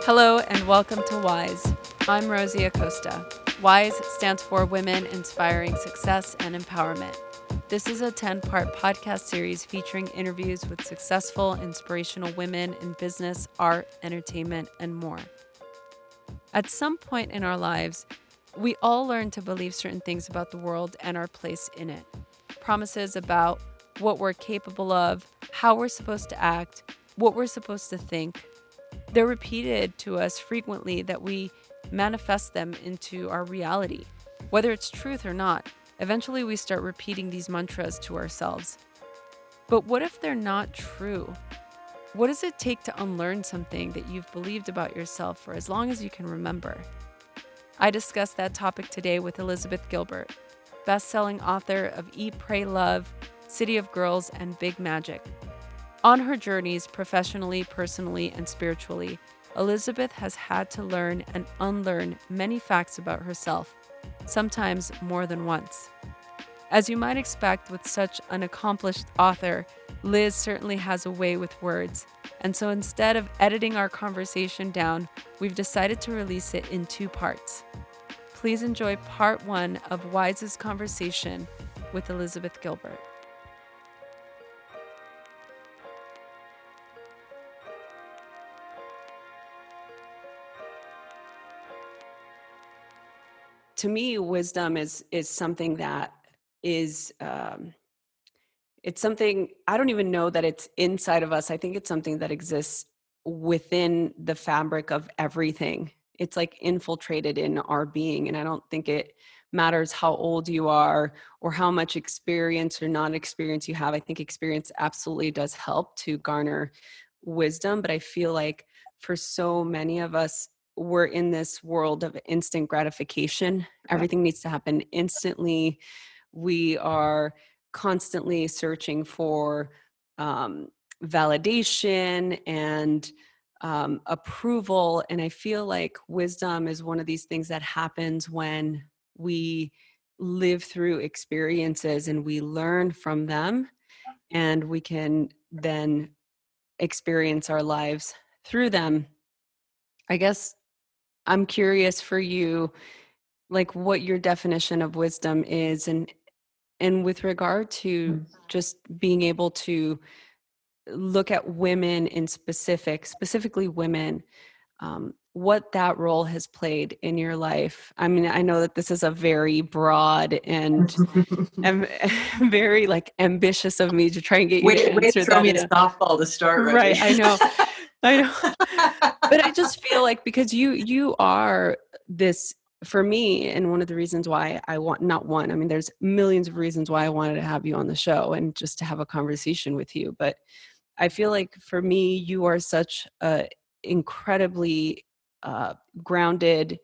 Hello and welcome to WISE. I'm Rosie Acosta. WISE stands for Women Inspiring Success and Empowerment. This is a 10-part podcast series featuring interviews with successful, inspirational women in business, art, entertainment, and more. At some point in our lives, we all learn to believe certain things about the world and our place in it. Promises about what we're capable of, how we're supposed to act, what we're supposed to think. They're repeated to us frequently that we manifest them into our reality. Whether it's truth or not, eventually we start repeating these mantras to ourselves. But what if they're not true? What does it take to unlearn something that you've believed about yourself for as long as you can remember? I discussed that topic today with Elizabeth Gilbert, best-selling author of Eat, Pray, Love, City of Girls, and Big Magic. On her journeys professionally, personally, and spiritually, Elizabeth has had to learn and unlearn many facts about herself, sometimes more than once. As you might expect with such an accomplished author, Liz certainly has a way with words, and so instead of editing our conversation down, we've decided to release it in 2 parts. Please enjoy part 1 of Wise's conversation with Elizabeth Gilbert. To me, wisdom is something that is it's something, I don't even know that it's inside of us. I think it's something that exists within the fabric of everything. It's like infiltrated in our being, and I don't think it matters how old you are or how much experience or non-experience you have. I think experience absolutely does help to garner wisdom, but I feel like for so many of us, we're in this world of instant gratification. Everything needs to happen instantly. We are constantly searching for validation and approval. And I feel like wisdom is one of these things that happens when we live through experiences and we learn from them, and we can then experience our lives through them. I guess I'm curious for you, like what your definition of wisdom is, and with regard to just being able to look at women in specifically women, what that role has played in your life. I mean, I know that this is a very broad and very like ambitious of me to try and get you to Way to answer throw that me in a softball to start, right. Rosie. I know. But I just feel like because you are this for me, and one of the reasons why I want, not one, I mean, there's millions of reasons why I wanted to have you on the show and just to have a conversation with you. But I feel like for me, you are such a incredibly grounded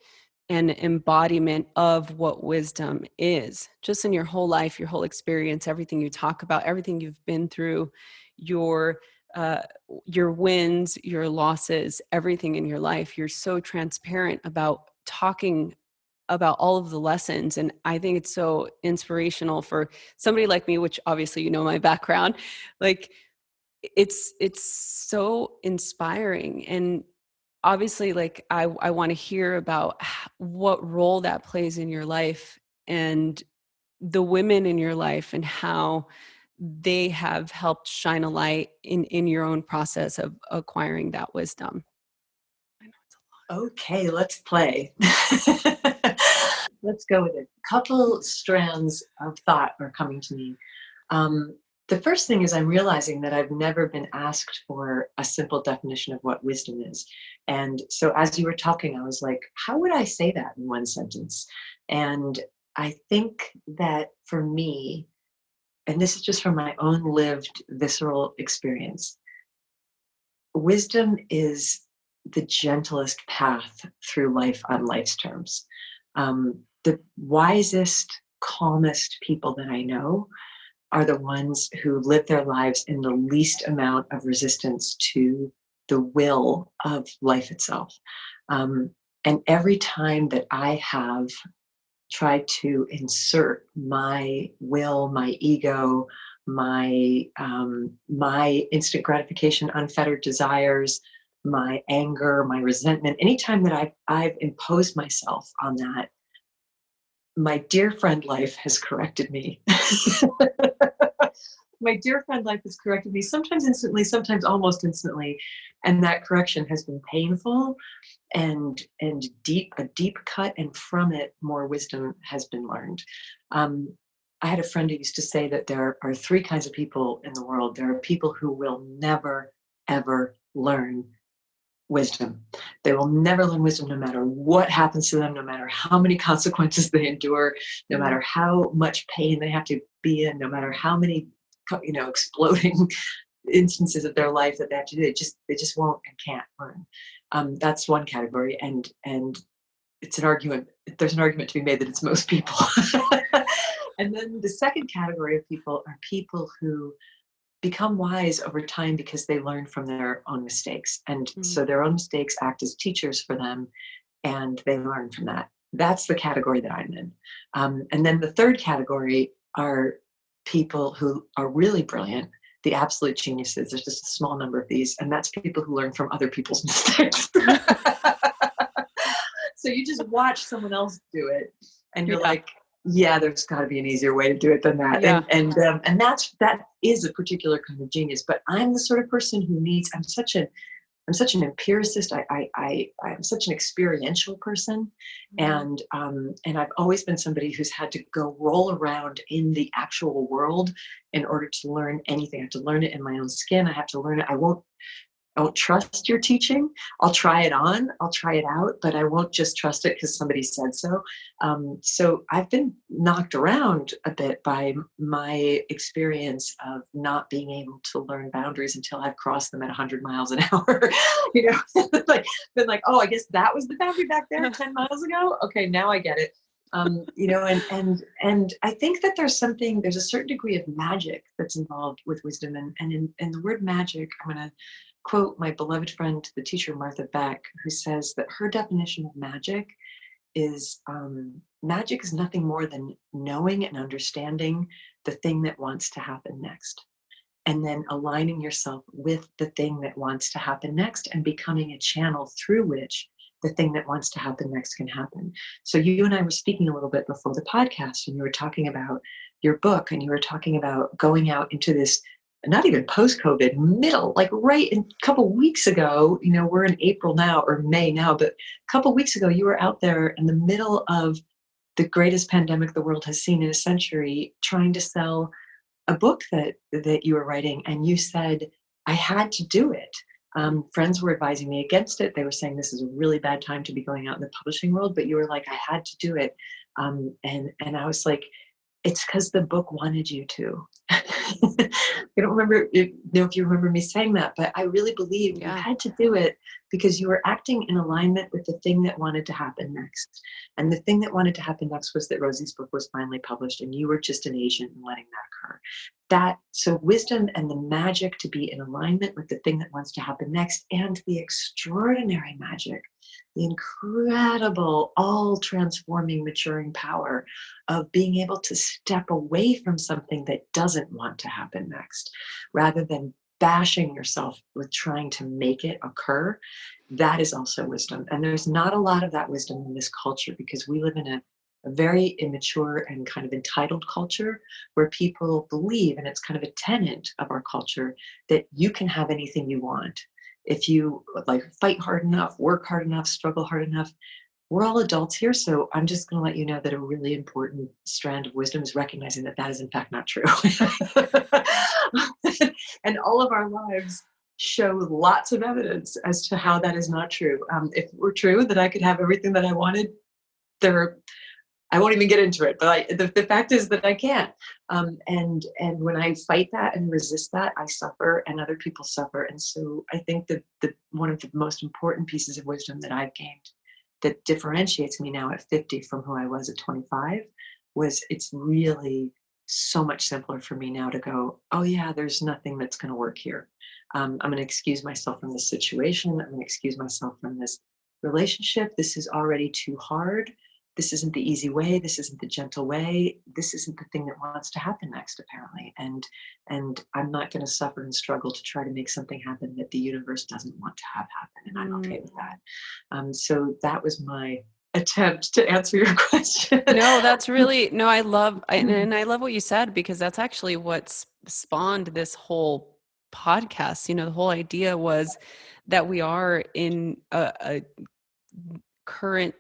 and embodiment of what wisdom is, just in your whole life, your whole experience, everything you talk about, everything you've been through, your uh, your wins, your losses, everything in your life. You're so transparent about talking about all of the lessons. And I think it's so inspirational for somebody like me, which obviously, you know, my background, like it's so inspiring. And obviously, like I want to hear about what role that plays in your life and the women in your life and how they have helped shine a light in your own process of acquiring that wisdom. I know it's a lot. Okay, let's play. Let's go with it. Couple strands of thought are coming to me. The first thing is I'm realizing that I've never been asked for a simple definition of what wisdom is. And so as you were talking, I was like, how would I say that in one sentence? And I think that for me, and this is just from my own lived visceral experience, wisdom is the gentlest path through life on life's terms. The wisest, calmest people that I know are the ones who live their lives in the least amount of resistance to the will of life itself. And every time that I have tried to insert my will, my ego, my instant gratification, unfettered desires, my anger, my resentment, anytime that I've imposed myself on that, my dear friend life has corrected me. My dear friend life has corrected me, sometimes instantly, sometimes almost instantly. And that correction has been painful and a deep cut, and from it, more wisdom has been learned. Um, I had a friend who used to say that there are three kinds of people in the world. There are people who will never, ever learn wisdom. They will never learn wisdom no matter what happens to them, no matter how many consequences they endure, no matter how much pain they have to be in, no matter how many exploding instances of their life that they have to do. They just won't and can't learn. That's one category, and it's an argument. There's an argument to be made that it's most people. And then the second category of people are people who become wise over time because they learn from their own mistakes. And so their own mistakes act as teachers for them, and they learn from that. That's the category that I'm in. And then the third category are people who are really brilliant, the absolute geniuses. There's just a small number of these, and that's people who learn from other people's mistakes. So you just watch someone else do it, and you're like, yeah, there's got to be an easier way to do it than that. Yeah. And that is a particular kind of genius. But I'm the sort of person who needs. I'm such an empiricist. I'm such an experiential person, and I've always been somebody who's had to go roll around in the actual world in order to learn anything. I have to learn it in my own skin. I have to learn it. I won't trust your teaching. I'll try it on, I'll try it out, but I won't just trust it because somebody said so. So I've been knocked around a bit by my experience of not being able to learn boundaries until I've crossed them at 100 miles an hour. Been like, oh, I guess that was the boundary back there 10 miles ago. Okay, now I get it. And I think that there's a certain degree of magic that's involved with wisdom. And in the word magic, I'm going to quote my beloved friend, the teacher Martha Beck, who says that her definition of magic is magic is nothing more than knowing and understanding the thing that wants to happen next, and then aligning yourself with the thing that wants to happen next and becoming a channel through which the thing that wants to happen next can happen. So you and I were speaking a little bit before the podcast, and you were talking about your book, and you were talking about going out into this, not even post-COVID, middle, like right in a couple weeks ago, we're in April now or May now, but a couple weeks ago, you were out there in the middle of the greatest pandemic the world has seen in a century, trying to sell a book that you were writing, and you said, I had to do it. Friends were advising me against it. They were saying this is a really bad time to be going out in the publishing world, but you were like, I had to do it. And I was like, it's because the book wanted you to. I don't remember if you remember me saying that, but I really believe you had to do it because you were acting in alignment with the thing that wanted to happen next. And the thing that wanted to happen next was that Rosie's book was finally published, and you were just an agent in letting that occur. So wisdom and the magic to be in alignment with the thing that wants to happen next, and the extraordinary magic, the incredible, all transforming, maturing power of being able to step away from something that doesn't want to happen next, rather than bashing yourself with trying to make it occur. That is also wisdom. And there's not a lot of that wisdom in this culture, because we live in a very immature and kind of entitled culture where people believe, and it's kind of a tenet of our culture, that you can have anything you want if you fight hard enough, work hard enough, struggle hard enough. We're all adults here, so I'm just going to let you know that a really important strand of wisdom is recognizing that that is in fact not true. And all of our lives show lots of evidence as to how that is not true. If it were true that I could have everything that I wanted, I won't even get into it, but the fact is that I can't. And when I fight that and resist that, I suffer, and other people suffer. And so I think that one of the most important pieces of wisdom that I've gained that differentiates me now at 50 from who I was at 25 was, it's really so much simpler for me now to go, oh yeah, there's nothing that's going to work here. I'm going to excuse myself from this situation. I'm going to excuse myself from this relationship. This is already too hard. this isn't the easy way. This isn't the gentle way. This isn't the thing that wants to happen next, apparently. And I'm not going to suffer and struggle to try to make something happen that the universe doesn't want to have happen. And I'm okay with that. So that was my attempt to answer your question. No, that's really, no, and I love what you said, because that's actually what spawned this whole podcast. The whole idea was that we are in a current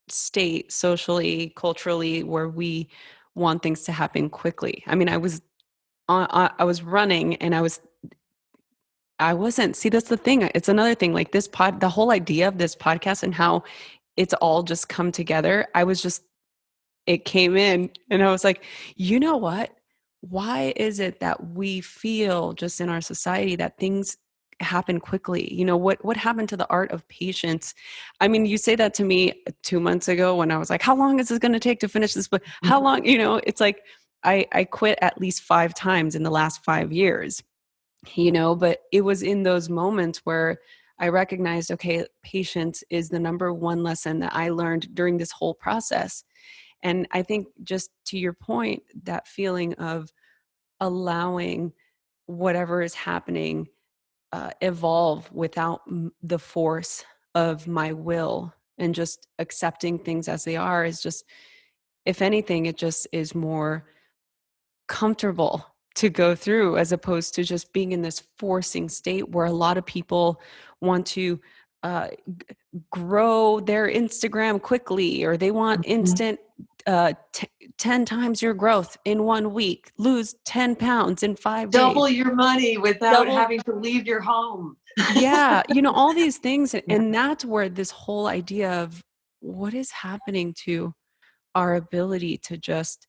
state socially, culturally, where we want things to happen quickly. I mean, I was running and I wasn't, see, that's the thing. It's another thing, like the whole idea of this podcast and how it's all just come together. It came in and I was like, you know what? Why is it that we feel just in our society that things happen quickly? What happened to the art of patience? I mean, you say that to me 2 months ago when I was like, how long is this going to take to finish this book? How long, it's like, I quit at least 5 times in the last 5 years, but it was in those moments where I recognized, okay, patience is the number one lesson that I learned during this whole process. And I think, just to your point, that feeling of allowing whatever is happening evolve without the force of my will, and just accepting things as they are, is just, if anything, it just is more comfortable to go through, as opposed to just being in this forcing state where a lot of people want to grow their Instagram quickly, or they want instant 10 times your growth in 1 week, lose 10 pounds in 5 days, double your money without double. having to leave your home. Yeah. All these things. And that's where this whole idea of what is happening to our ability to just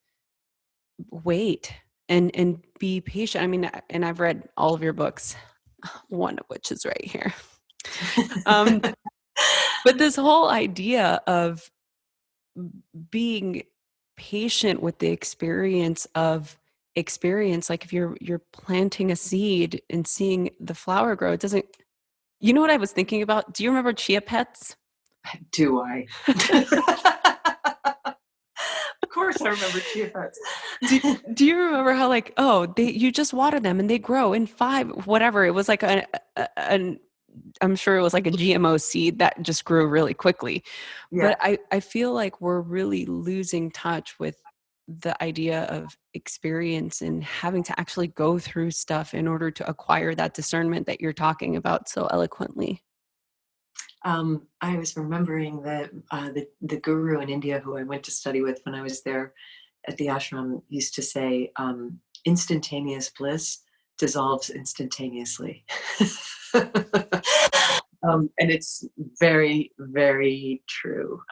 wait and be patient. I mean, and I've read all of your books, one of which is right here. But this whole idea of being patient with the experience, like if you're planting a seed and seeing the flower grow, it doesn't, what I was thinking about? Do you remember Chia Pets? Do I? Of course I remember Chia Pets. Do you remember how, like, you just water them and they grow in 5, whatever. It was like I'm sure it was like a GMO seed that just grew really quickly. Yeah. But I feel like we're really losing touch with the idea of experience and having to actually go through stuff in order to acquire that discernment that you're talking about so eloquently. I was remembering that the guru in India who I went to study with when I was there at the ashram used to say, instantaneous bliss dissolves instantaneously. And it's very, very true.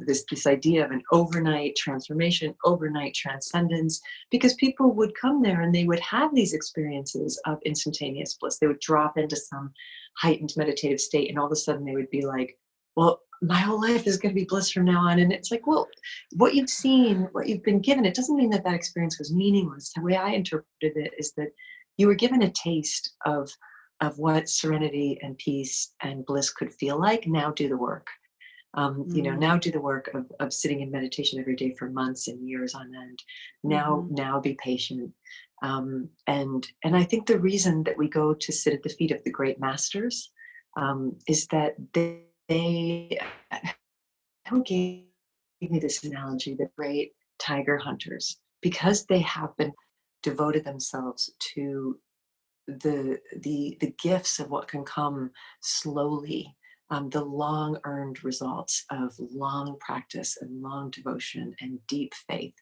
This idea of an overnight transformation, overnight transcendence, because people would come there and they would have these experiences of instantaneous bliss. They would drop into some heightened meditative state, and all of a sudden they would be like, well, my whole life is going to be bliss from now on. And it's like, well, what you've seen, what you've been given, it doesn't mean that that experience was meaningless. The way I interpreted it is that you were given a taste of what serenity and peace and bliss could feel like. Now do the work. Now do the work of sitting in meditation every day for months and years on end. Now be patient. And I think the reason that we go to sit at the feet of the great masters is that they who gave me this analogy, the great tiger hunters, because they have been devoted themselves to the gifts of what can come slowly, the long earned results of long practice and long devotion and deep faith.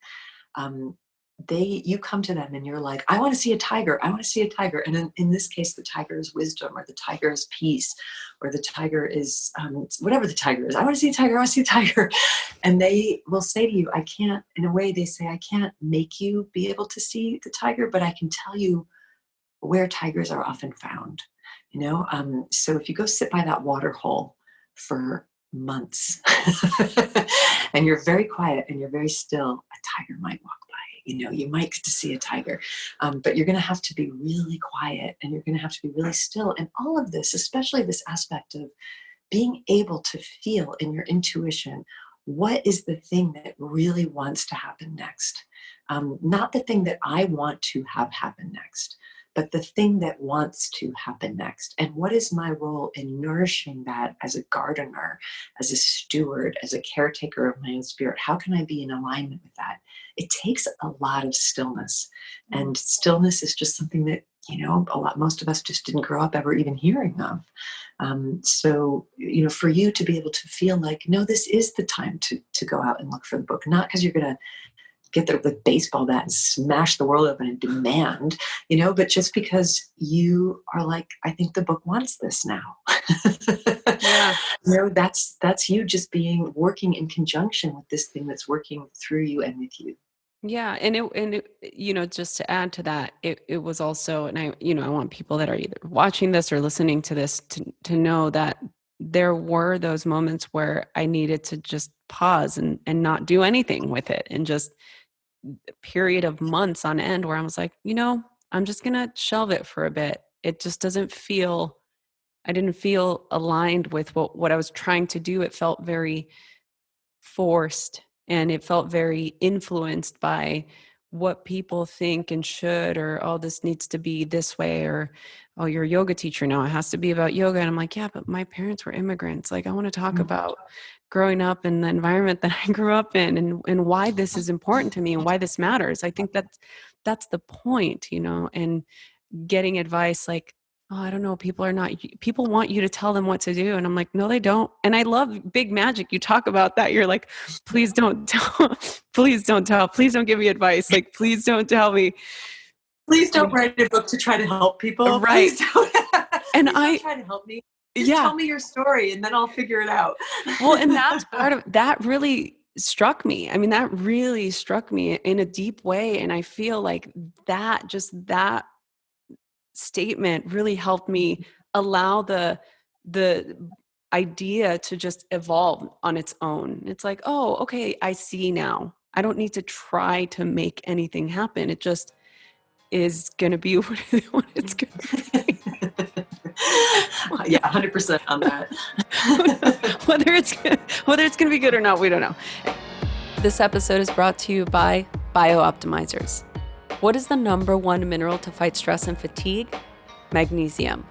You come to them and you're like, I want to see a tiger. I want to see a tiger. And in this case, the tiger is wisdom, or the tiger is peace, or the tiger is whatever the tiger is. I want to see a tiger. I want to see a tiger. And they will say to you, I can't, in a way, they say, I can't make you be able to see the tiger, but I can tell you where tigers are often found. So if you go sit by that water hole for months and you're very quiet and you're very still, a tiger might walk by. You might get to see a tiger, but you're going to have to be really quiet and you're going to have to be really still. And all of this, especially this aspect of being able to feel in your intuition what is the thing that really wants to happen next? Not the thing that I want to have happen next, but the thing that wants to happen next. And what is my role in nourishing that as a gardener, as a steward, as a caretaker of my own spirit? How can I be in alignment with that? It takes a lot of stillness. And stillness is just something that, most of us just didn't grow up ever even hearing of. So, for you to be able to feel like, no, this is the time to go out and look for the book, not because you're going to get the baseball bat and smash the world open and demand, but just because you are like, I think the book wants this now. Yeah. That's you just working in conjunction with this thing that's working through you and with you. Yeah. And just to add to that, it was also, and I want people that are either watching this or listening to this to know that there were those moments where I needed to just pause and not do anything with it, and just a period of months on end where I was like, I'm just going to shelve it for a bit. It just I didn't feel aligned with what I was trying to do. It felt very forced, and it felt very influenced by what people think and should, or, oh, this needs to be this way, or, oh, you're a yoga teacher now, it has to be about yoga. And I'm like, yeah, but my parents were immigrants. Like, I want to talk about growing up in the environment that I grew up in, and why this is important to me and why this matters. I think that's the point, and getting advice like, oh, I don't know, people want you to tell them what to do. And I'm like, no, they don't. And I love big magic. You talk about that. You're like, please don't tell, please don't tell, please don't give me advice. Like, please don't tell me. Please don't write a book to try to help people. Right. Please don't, and don't try to help me. Just tell me your story and then I'll figure it out. Well, and that's part of that really struck me. I mean, that really struck me in a deep way. And I feel like that statement really helped me allow the idea to just evolve on its own. It's like, oh, okay, I see now. I don't need to try to make anything happen. It just is going to be what it's going to be. Yeah, 100% on that. whether it's going to be good or not, we don't know. This episode is brought to you by Biooptimizers. What is the number one mineral to fight stress and fatigue? Magnesium.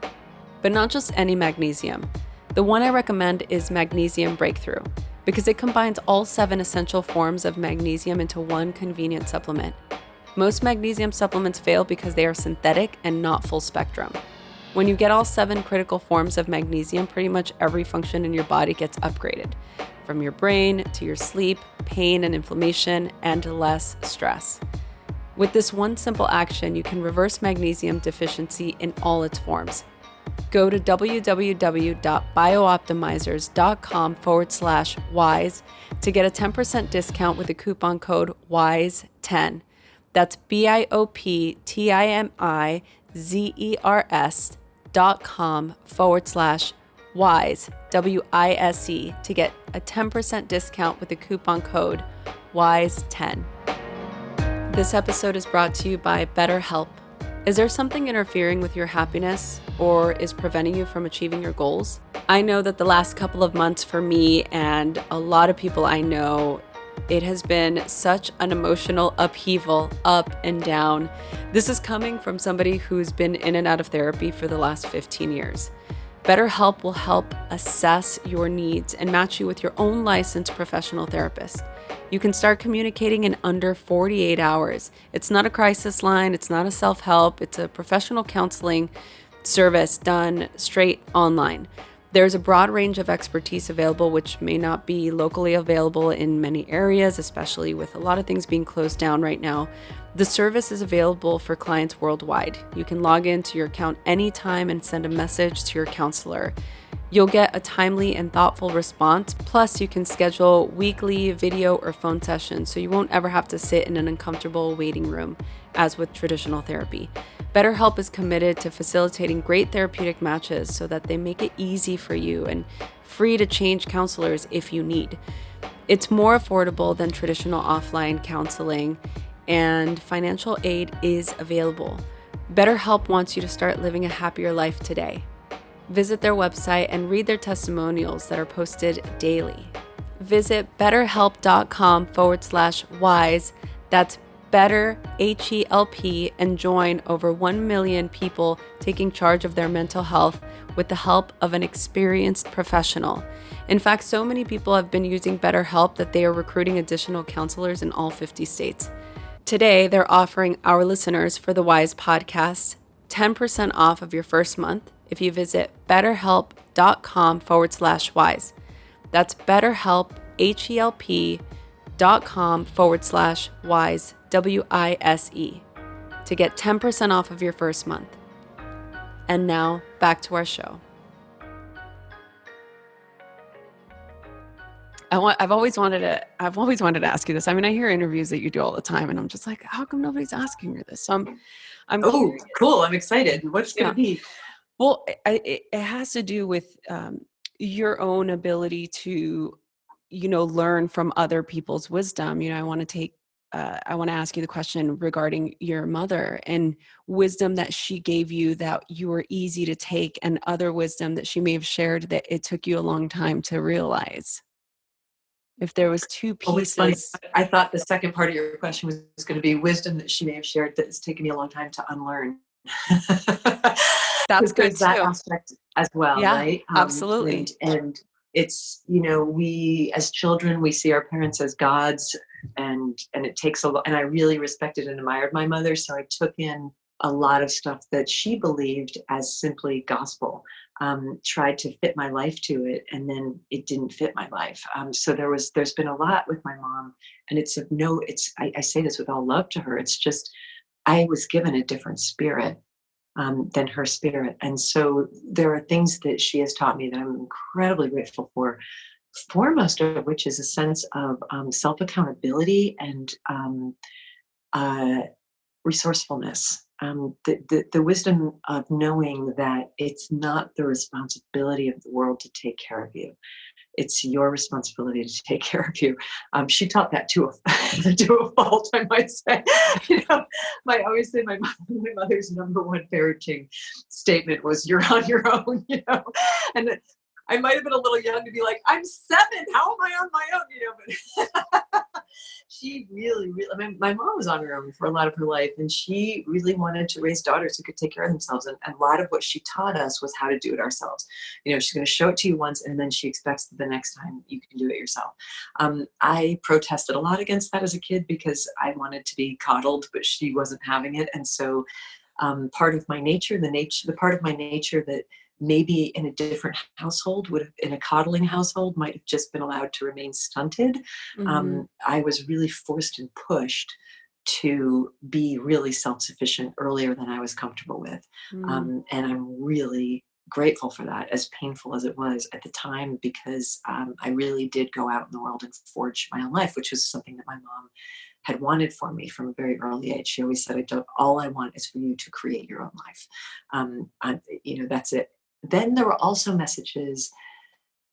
But not just any magnesium. The one I recommend is Magnesium Breakthrough, because it combines all 7 essential forms of magnesium into one convenient supplement. Most magnesium supplements fail because they are synthetic and not full spectrum. When you get all 7 critical forms of magnesium, pretty much every function in your body gets upgraded, from your brain to your sleep, pain and inflammation, and less stress. With this one simple action, you can reverse magnesium deficiency in all its forms. Go to www.biooptimizers.com/wise to get a 10% discount with the coupon code WISE10. That's BIOPTIMIZERS.com/wise, WISE, to get a 10% discount with the coupon code WISE10. This episode is brought to you by BetterHelp. Is there something interfering with your happiness or is preventing you from achieving your goals? I know that the last couple of months for me and a lot of people I know, it has been such an emotional upheaval, up and down. This is coming from somebody who's been in and out of therapy for the last 15 years. BetterHelp will help assess your needs and match you with your own licensed professional therapist. You can start communicating in under 48 hours. It's not a crisis line. It's not a self-help. It's a professional counseling service done straight online. There's a broad range of expertise available, which may not be locally available in many areas, especially with a lot of things being closed down right now. The service is available for clients worldwide. You can log into your account anytime and send a message to your counselor. You'll get a timely and thoughtful response. Plus, you can schedule weekly video or phone sessions, so you won't ever have to sit in an uncomfortable waiting room, as with traditional therapy. BetterHelp is committed to facilitating great therapeutic matches so that they make it easy for you and free to change counselors if you need. It's more affordable than traditional offline counseling, and financial aid is available. BetterHelp wants you to start living a happier life today. Visit their website and read their testimonials that are posted daily. Visit betterhelp.com/wise. That's better, HELP, and join over 1 million people taking charge of their mental health with the help of an experienced professional. In fact, so many people have been using BetterHelp that they are recruiting additional counselors in all 50 states. Today, they're offering our listeners for the Wise podcast 10% off of your first month if you visit betterhelp.com/wise. That's BetterHelp, HELP.com/wise, WISE, to get 10% off of your first month. And now, back to our show. I've always wanted to ask you this. I mean, I hear interviews that you do all the time, and I'm just like, how come nobody's asking her this? So I'm curious. Cool. I'm excited. What's going to be? Well, it has to do with your own ability to, learn from other people's wisdom. I want to ask you the question regarding your mother and wisdom that she gave you that you were easy to take, and other wisdom that she may have shared that it took you a long time to realize. If there was two pieces. I thought the second part of your question was going to be wisdom that she may have shared that it's taken me a long time to unlearn. That's good too. That aspect as well, yeah, right? Absolutely. And it's, we as children, we see our parents as gods, and it takes a lot. And I really respected and admired my mother, so I took in a lot of stuff that she believed as simply gospel. Tried to fit my life to it, and then it didn't fit my life. So there's been a lot with my mom, and I say this with all love to her. It's just, I was given a different spirit than her spirit. And so there are things that she has taught me that I'm incredibly grateful for, foremost of which is a sense of self-accountability and resourcefulness. The wisdom of knowing that it's not the responsibility of the world to take care of you. It's your responsibility to take care of you. She taught that to a fault, I might say. I always say my mother's number one parenting statement was, "You're on your own," And I might have been a little young to be like, "I'm 7. How am I on my own?" But she really, my mom was on her own for a lot of her life, and she really wanted to raise daughters who could take care of themselves. And a lot of what she taught us was how to do it ourselves. She's going to show it to you once, and then she expects that the next time you can do it yourself. I protested a lot against that as a kid because I wanted to be coddled, but she wasn't having it. And so part of my nature, the part of my nature that maybe in a different household in a coddling household might have just been allowed to remain stunted. Mm-hmm. I was really forced and pushed to be really self-sufficient earlier than I was comfortable with. Mm-hmm. And I'm really grateful for that, as painful as it was at the time, because I really did go out in the world and forge my own life, which was something that my mom had wanted for me from a very early age. She always said, all I want is for you to create your own life. That's it. Then there were also messages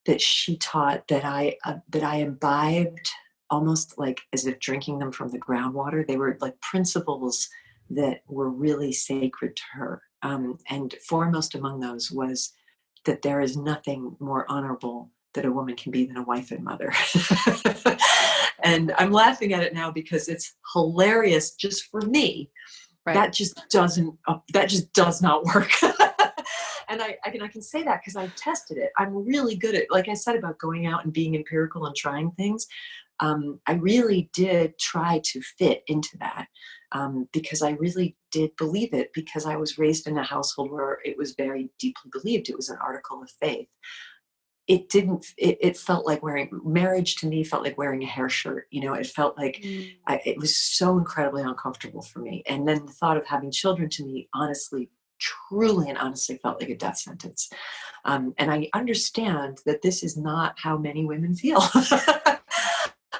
that she taught that I imbibed, almost like as if drinking them from the groundwater. They were like principles that were really sacred to her. And foremost among those was that there is nothing more honorable that a woman can be than a wife and mother. And I'm laughing at it now because it's hilarious just for me. Right. That just does not work. And I can say that because I've tested it. I'm really good at, like I said, about going out and being empirical and trying things. I really did try to fit into that because I really did believe it, because I was raised in a household where it was very deeply believed. It was an article of faith. It felt like marriage to me felt like wearing a hair shirt. It felt like it was so incredibly uncomfortable for me. And then the thought of having children to me, truly and honestly felt like a death sentence. And I understand that this is not how many women feel.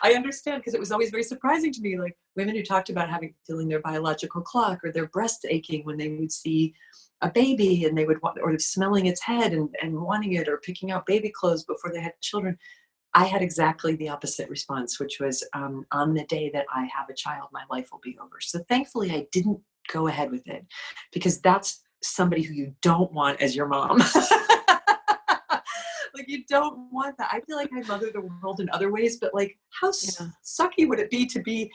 I understand, because it was always very surprising to me, like women who talked about feeling their biological clock or their breast aching when they would see a baby, and they would want, or smelling its head and wanting it, or picking out baby clothes before they had children. I had exactly the opposite response, which was on the day that I have a child, my life will be over. So thankfully I didn't go ahead with it, because that's somebody who you don't want as your mom. Like, you don't want that. I feel like I mother the world in other ways, but like how Yeah. sucky would it be to be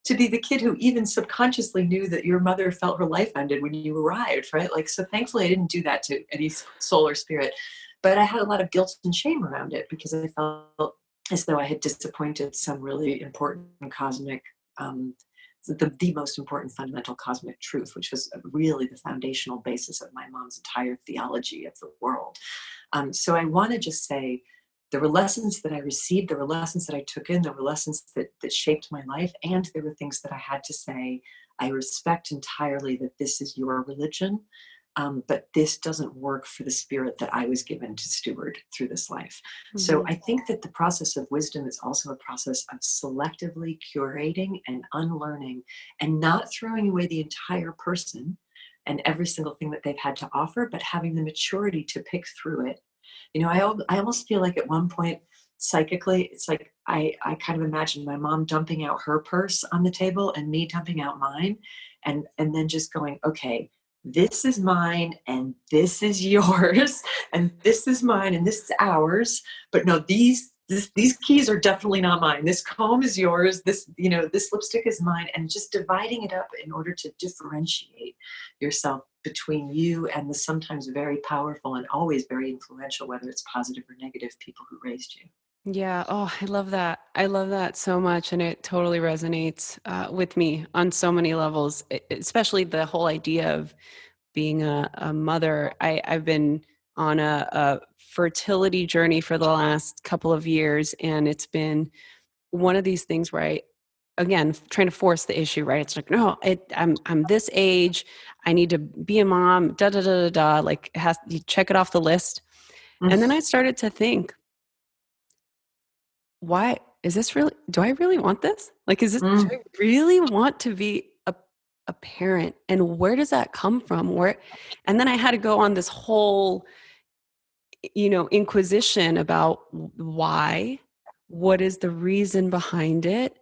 the kid who even subconsciously knew that your mother felt her life ended when you arrived, right? Like, so thankfully I didn't do that to any soul or spirit, but I had a lot of guilt and shame around it because I felt as though I had disappointed some really important cosmic, um, the most important fundamental cosmic truth, which was really the foundational basis of my mom's entire theology of the world. So I want to just say, there were lessons that I received, there were lessons that I took in, there were lessons that shaped my life, and there were things that I had to say, I respect entirely that this is your religion, but this doesn't work for the spirit that I was given to steward through this life. So Mm-hmm. I think that the process of wisdom is also a process of selectively curating and unlearning and not throwing away the entire person and every single thing that they've had to offer, but having the maturity to pick through it. I almost feel like at one point, psychically, it's like I kind of imagine my mom dumping out her purse on the table and me dumping out mine, and then just going, okay, this is mine and this is yours, and this is mine and this is ours. But no, these keys are definitely not mine. This comb is yours. This lipstick is mine, and just dividing it up in order to differentiate yourself between you and the sometimes very powerful and always very influential, whether it's positive or negative, people who raised you. Yeah. Oh, I love that. I love that so much. And it totally resonates with me on so many levels, especially the whole idea of being a mother. I've been on a fertility journey for the last couple of years, and it's been one of these things where again, trying to force the issue, right? It's like, no, I'm this age, I need to be a mom, da da da da da. Like, you check it off the list, and then I started to think, why is this really? Do I really want this? Like, do I really want to be a parent? And where does that come from? And then I had to go on this whole inquisition about why, what is the reason behind it,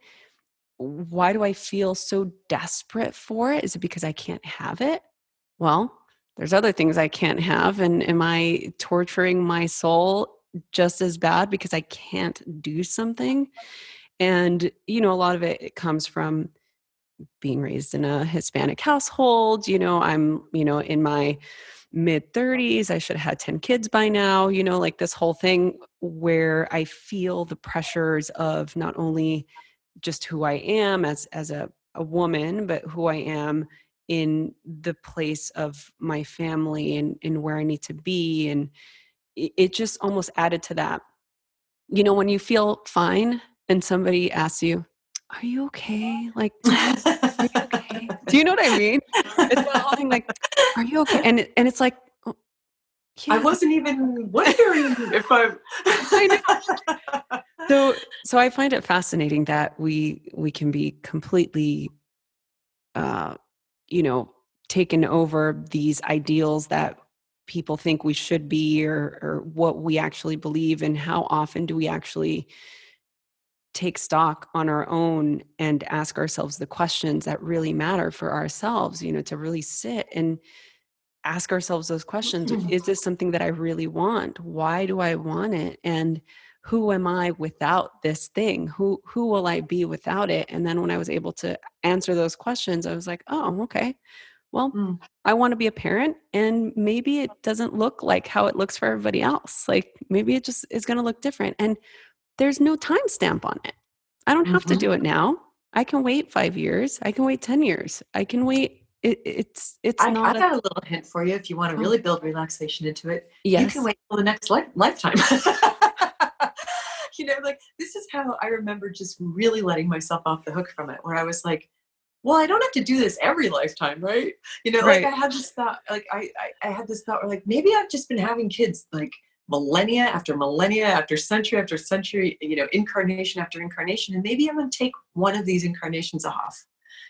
why do I feel so desperate for it? Is it because I can't have it? Well, there's other things I can't have, and am I torturing my soul just as bad because I can't do something? And a lot of it comes from being raised in a Hispanic household. I'm in my mid 30s. I should have had 10 kids by now, like this whole thing where I feel the pressures of not only just who I am as a woman, but who I am in the place of my family and where I need to be. And it just almost added to that. When you feel fine and somebody asks you, are you okay? Like, are you okay? Do you know what I mean? It's that whole thing like, are you okay? And it's like, oh, I yeah, wasn't even wondering if I'm. I know. So I find it fascinating that we can be completely, uh, you know, taken over these ideals that people think we should be, or what we actually believe, and how often do we actually take stock on our own and ask ourselves the questions that really matter for ourselves, to really sit and ask ourselves those questions. Is this something that I really want? Why do I want it? And who am I without this thing? Who will I be without it? And then when I was able to answer those questions, I was like, oh, okay. Well, Mm, I want to be a parent, and maybe it doesn't look like how it looks for everybody else. Like, maybe it just is going to look different. And there's no timestamp on it. I don't have to mhm. do it now. I can wait 5 years. I can wait 10 years. I can wait. It's I not a, got a little hint for you if you want to oh, really build relaxation into it. You can yes. wait till the next lifetime. Like this is how I remember just really letting myself off the hook from it, where I was like, well, I don't have to do this every lifetime, right? Like Right. I had this thought, like I had this thought where like maybe I've just been having kids like millennia after century, incarnation after incarnation, and maybe I'm gonna take one of these incarnations off,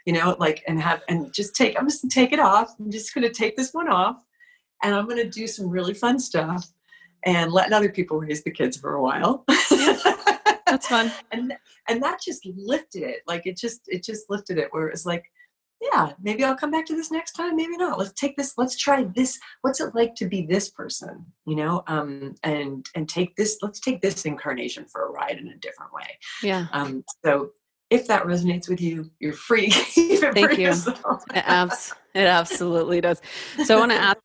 like and just take I'm just gonna take it off. I'm just gonna take this one off, and I'm gonna do some really fun stuff and letting other people raise the kids for a while. Yeah, that's fun. and and that just lifted it. Like it just lifted it where it was like, yeah, maybe I'll come back to this next time. Maybe not. Let's take this. Let's try this. What's it like to be this person? And take this. Let's take this incarnation for a ride in a different way. Yeah. So if that resonates with you, you're free to keep it for Thank you. yourself. It absolutely does. So I want to ask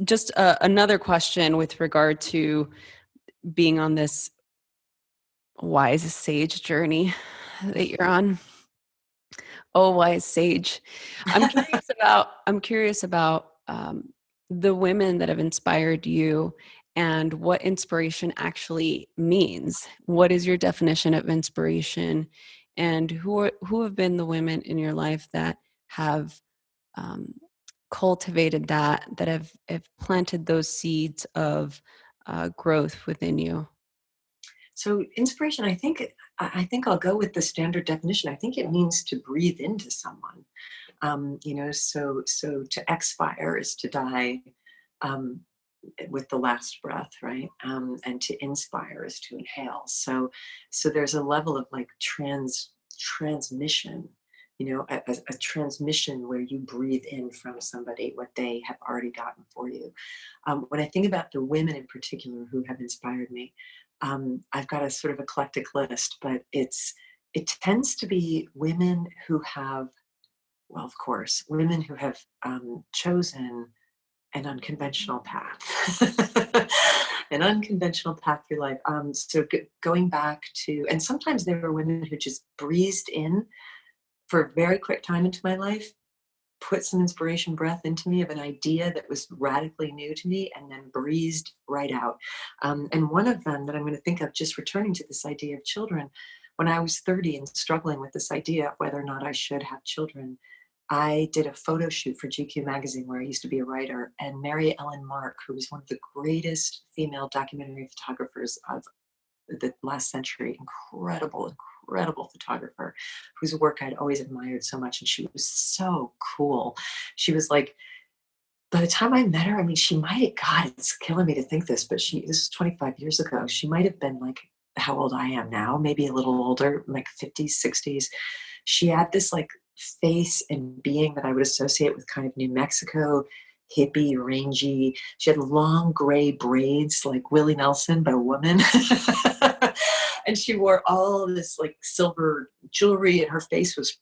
just another question with regard to being on this wise sage journey that you're on. Oh, wise sage. I'm curious about the women that have inspired you and what inspiration actually means. What is your definition of inspiration? And who have been the women in your life that have um, cultivated that have planted those seeds of growth within you? So inspiration, I think I'll go with the standard definition. I think it means to breathe into someone. So to expire is to die um, with the last breath, right? And to inspire is to inhale. So there's a level of like transmission, a transmission where you breathe in from somebody what they have already gotten for you. When I think about the women in particular who have inspired me, I've got a sort of eclectic list, but it tends to be women who have, well, of course, women who have chosen an unconventional path, an unconventional path through life. Going back to, and sometimes there were women who just breezed in for a very quick time into my life, put some inspiration breath into me of an idea that was radically new to me, and then breezed right out. And one of them that I'm going to think of, just returning to this idea of children, when I was 30 and struggling with this idea of whether or not I should have children, I did a photo shoot for GQ magazine where I used to be a writer, and Mary Ellen Mark, who was one of the greatest female documentary photographers of the last century, incredible photographer whose work I'd always admired so much. And she was so cool. She was like, by the time I met her, I mean, she might have, God, it's killing me to think this, but this is 25 years ago. She might have been like how old I am now, maybe a little older, like 50s, 60s. She had this like face and being that I would associate with kind of New Mexico, hippie, rangy. She had long gray braids like Willie Nelson, but a woman. And she wore all this like silver jewelry, and her face was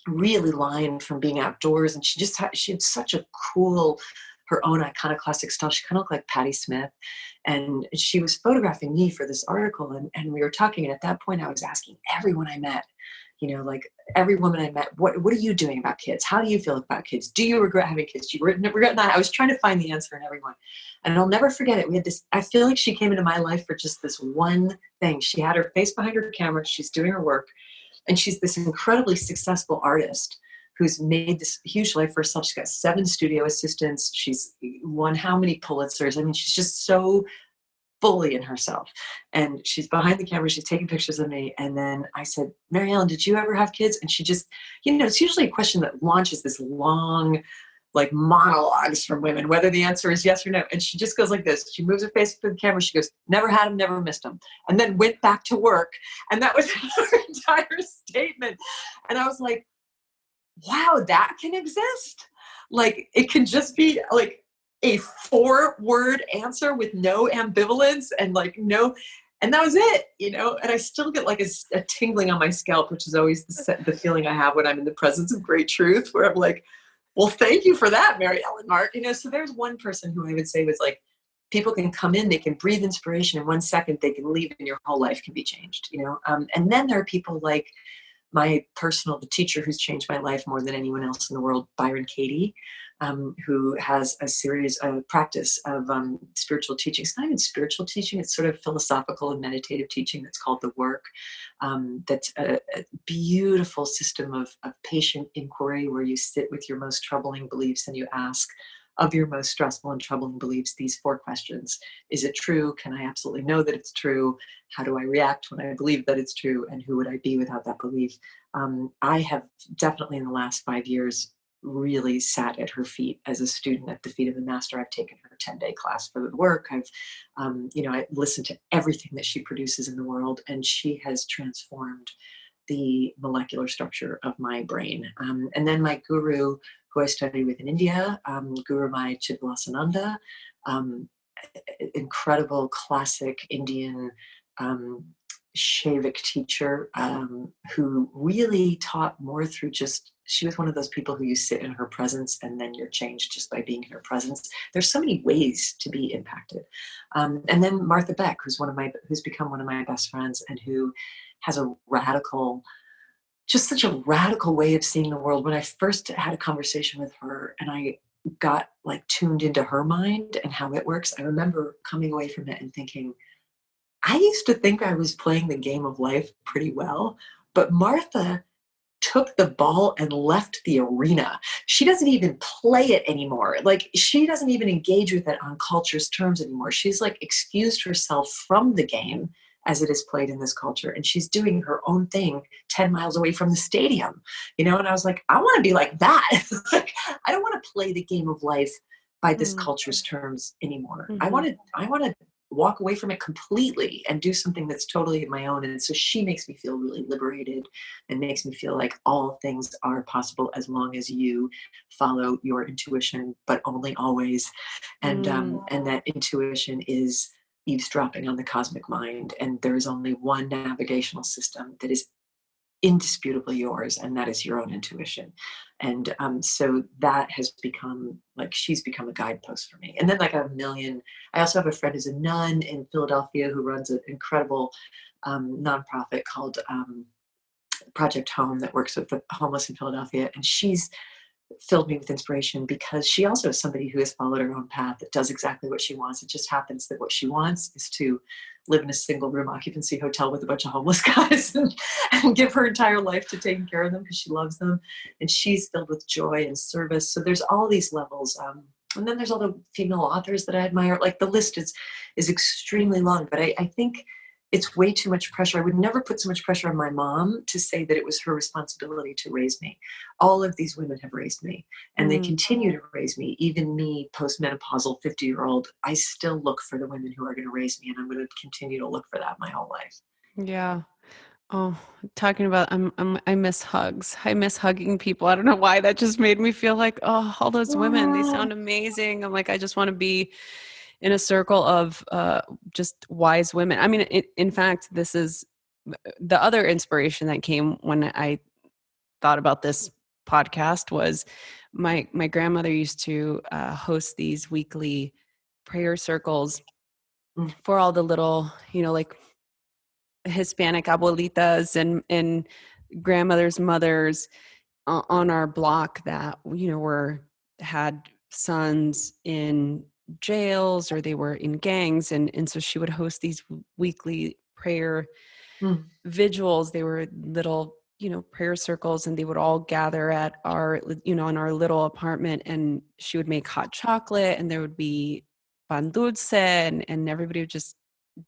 really lined from being outdoors. And she had such a cool, her own iconoclastic style. She kind of looked like Patti Smith. And she was photographing me for this article. And we were talking. And at that point, I was asking everyone I met, like every woman I met, what are you doing about kids? How do you feel about kids? Do you regret having kids? Do you regret not? I was trying to find the answer in everyone. And I'll never forget it. We had this, I feel like she came into my life for just this one thing. She had her face behind her camera. She's doing her work. And she's this incredibly successful artist who's made this huge life for herself. She's got 7 studio assistants. She's won how many Pulitzers? I mean, she's just so fully in herself. And she's behind the camera. She's taking pictures of me. And then I said, Mary Ellen, did you ever have kids? And she just, it's usually a question that launches this long, like monologues from women, whether the answer is yes or no. And she just goes like this. She moves her face to the camera. She goes, never had them, never missed them. And then went back to work. And that was her entire statement. And I was like, wow, that can exist. Like, it can just be like a 4-word answer with no ambivalence and like no, and that was it, and I still get like a tingling on my scalp, which is always the feeling I have when I'm in the presence of great truth, where I'm like, well, thank you for that, Mary Ellen Mark. So there's one person who I would say was like, people can come in, they can breathe inspiration in 1 second, they can leave, and your whole life can be changed, and then there are people like the teacher who's changed my life more than anyone else in the world, Byron Katie, who has a series of practice of spiritual teaching. It's not even spiritual teaching, it's sort of philosophical and meditative teaching that's called The Work. That's a beautiful system of patient inquiry where you sit with your most troubling beliefs and you ask, of your most stressful and troubling beliefs, these 4 questions. Is it true? Can I absolutely know that it's true? How do I react when I believe that it's true? And who would I be without that belief? I have definitely in the last 5 years really sat at her feet as a student at the feet of the master. I've taken her 10-day class for the work. I listened to everything that she produces in the world, and she has transformed the molecular structure of my brain. And then my guru, who I studied with in India, Guru Mai Chidlasananda, um, incredible classic Indian um, Shaivik teacher, who really taught more through just, she was one of those people who you sit in her presence and then you're changed just by being in her presence. There's so many ways to be impacted. And then Martha Beck, who's become one of my best friends and who has a radical, just such a radical way of seeing the world. When I first had a conversation with her and I got like tuned into her mind and how it works, I remember coming away from it and thinking, I used to think I was playing the game of life pretty well, but Martha took the ball and left the arena. She doesn't even play it anymore. Like, she doesn't even engage with it on culture's terms anymore. She's like excused herself from the game as it is played in this culture. And she's doing her own thing 10 miles away from the stadium, And I was like, I want to be like that. Like, I don't want to play the game of life by this culture's terms anymore. Mm-hmm. I want to walk away from it completely and do something that's totally my own. And so she makes me feel really liberated and makes me feel like all things are possible as long as you follow your intuition, but only always. And that intuition is eavesdropping on the cosmic mind. And there is only one navigational system that is indisputably yours, and that is your own intuition. And so that has become like, she's become a guidepost for me. And then like a million, I also have a friend who's a nun in Philadelphia who runs an incredible nonprofit called Project Home that works with the homeless in Philadelphia. And she's filled me with inspiration because she also is somebody who has followed her own path, that does exactly what she wants. It just happens that what she wants is to live in a single room occupancy hotel with a bunch of homeless guys and give her entire life to taking care of them because she loves them. And she's filled with joy and service. So there's all these levels. And then there's all the female authors that I admire. Like, the list is extremely long, but I think it's way too much pressure. I would never put so much pressure on my mom to say that it was her responsibility to raise me. All of these women have raised me, and they continue to raise me. Even me, postmenopausal 50-year-old, I still look for the women who are going to raise me, and I'm going to continue to look for that my whole life. Yeah. Oh, talking about, I miss hugs. I miss hugging people. I don't know why, that just made me feel like, oh, all those women, they sound amazing. I'm like, I just want to be in a circle of just wise women. I mean, in fact, this is the other inspiration that came when I thought about this podcast was my grandmother used to host these weekly prayer circles for all the little, like Hispanic abuelitas and grandmothers, mothers on our block that, had sons in jails or they were in gangs. And so she would host these weekly prayer vigils. They were little, prayer circles, and they would all gather at our, in our little apartment, and she would make hot chocolate, and there would be pan dulce, and everybody would just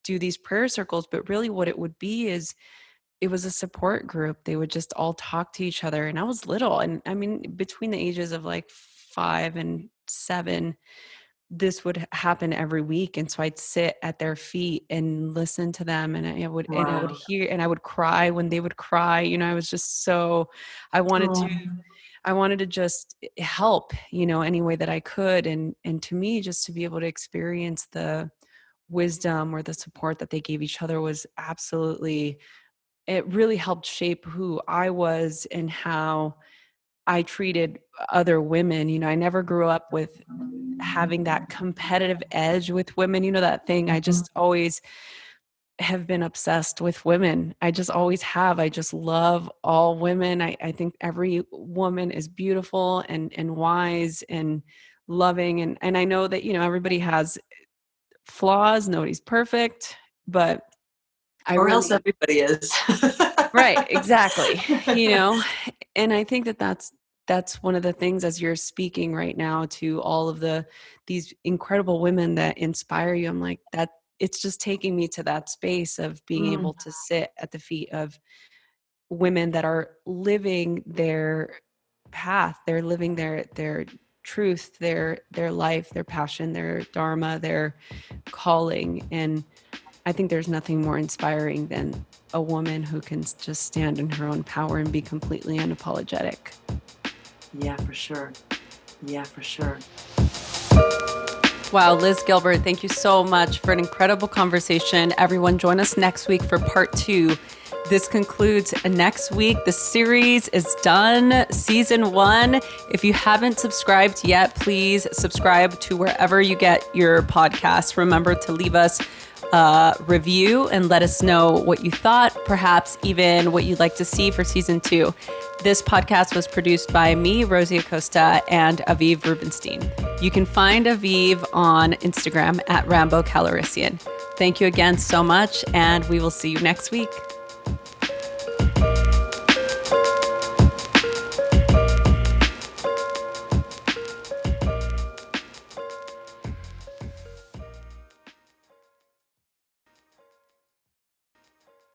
do these prayer circles. But really what it would be is, it was a support group. They would just all talk to each other. And I was little. And I mean, between the ages of like 5 and 7, this would happen every week. And so I'd sit at their feet and listen to them. And I would hear, and I would cry when they would cry. I was just so, I wanted to just help, any way that I could. And to me, just to be able to experience the wisdom or the support that they gave each other was absolutely, it really helped shape who I was and how I treated other women. I never grew up with having that competitive edge with women. That thing, I just always have been obsessed with women. I just always have. I just love all women. I think every woman is beautiful and wise and loving. And I know that, everybody has flaws. Nobody's perfect, but Else everybody is. Right, exactly. And I think that that's one of the things, as you're speaking right now to all of these incredible women that inspire you. I'm like, that it's just taking me to that space of being able to sit at the feet of women that are living their path. They're living their truth, their life, their passion, their dharma, their calling. And I think there's nothing more inspiring than a woman who can just stand in her own power and be completely unapologetic. Yeah, for sure. Yeah, for sure. Wow, Liz Gilbert, thank you so much for an incredible conversation. Everyone, join us next week for part 2. This concludes next week. The series is done, season 1. If you haven't subscribed yet, please subscribe to wherever you get your podcasts. Remember to leave us a review and let us know what you thought, perhaps even what you'd like to see for season 2. This podcast was produced by me, Rosie Acosta, and Aviv Rubenstein. You can find Aviv on Instagram at Rambo Calorician. Thank you again so much, and we will see you next week.